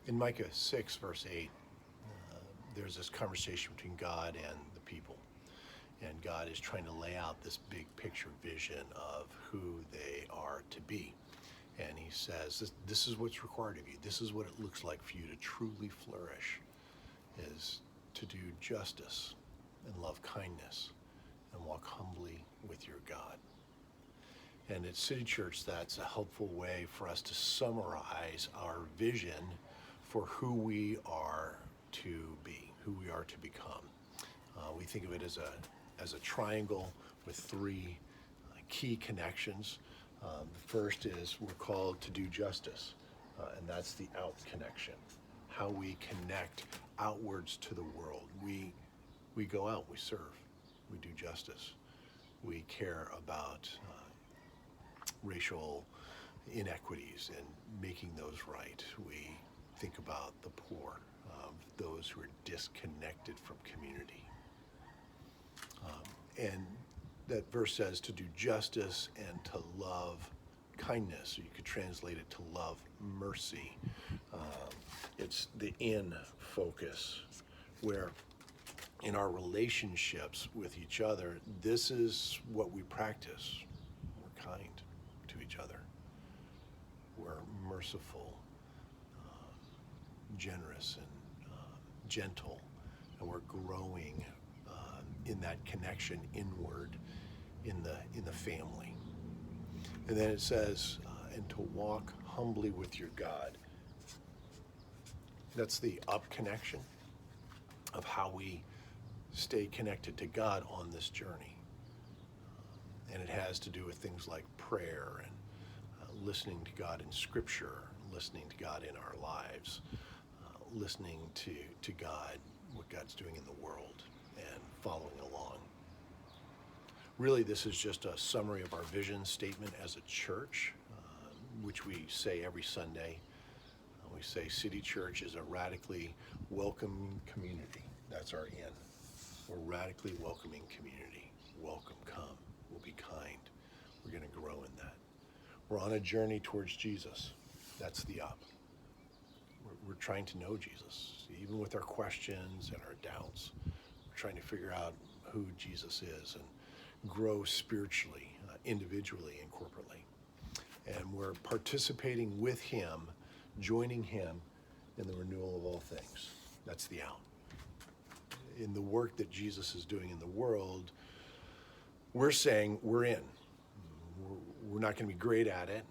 In Micah 6, verse 8, there's this conversation between God and the people. And God is trying to lay out this big picture vision of who they are to be. And he says, this is what's required of you. This is what it looks like for you to truly flourish, is to do justice and love kindness and walk humbly with your God. And at City Church, that's a helpful way for us to summarize our vision for who we are to be, who we are to become. We think of it as a triangle with three key connections. The first is we're called to do justice, and that's the out connection, how we connect outwards to the world. We go out, we serve, we do justice, we care about racial inequities and making those right. We think about the poor, those who are disconnected from community. And that verse says to do justice and to love kindness. You could translate it to love mercy. It's the in focus, where in our relationships with each other, this is what we practice. We're kind to each other. We're merciful, generous, and gentle, and we're growing in that connection inward in the family. And then it says, and to walk humbly with your God. That's the up connection of how we stay connected to God on this journey. And it has to do with things like prayer and listening to God in Scripture, listening to God in our lives, listening to God, what God's doing in the world, and following along. Really, this is just a summary of our vision statement as a church, which we say every Sunday. We say City Church is a radically welcoming community. That's our in. We're a radically welcoming community. Welcome, come. We'll be kind. We're going to grow in that. We're on a journey towards Jesus. That's the up. We're trying to know Jesus, even with our questions and our doubts. We're trying to figure out who Jesus is and grow spiritually, individually and corporately. And we're participating with him, joining him in the renewal of all things. That's the out. In the work that Jesus is doing in the world, we're saying we're in. We're not going to be great at it,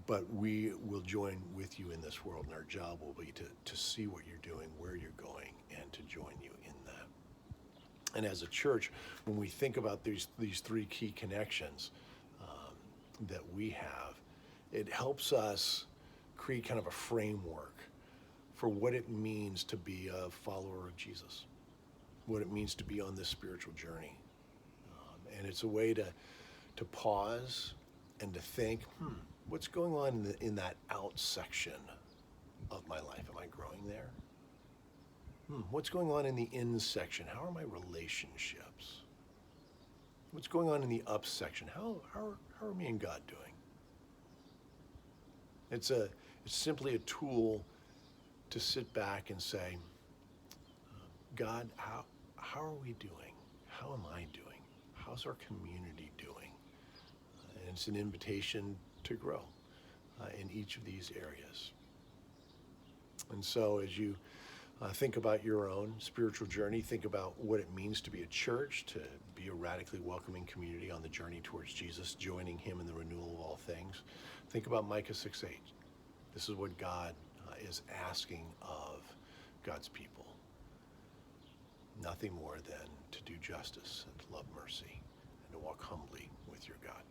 but we will join with you in this world, and our job will be to see what you're doing, where you're going, and to join you in that. And as a church, when we think about these three key connections that we have, it helps us create kind of a framework for what it means to be a follower of Jesus, what it means to be on this spiritual journey. And it's a way to pause and to think, what's going on in that out section of my life? Am I growing there? What's going on in the in section? How are my relationships? What's going on in the up section? How are me and God doing? It's simply a tool to sit back and say, God, how are we doing? How am I doing? How's our community doing? And it's an invitation to grow in each of these areas. And so as you think about your own spiritual journey, think about what it means to be a church, to be a radically welcoming community on the journey towards Jesus, joining him in the renewal of all things. Think about Micah 6:8. This is what God is asking of God's people. Nothing more than to do justice and to love mercy and to walk humbly with your God.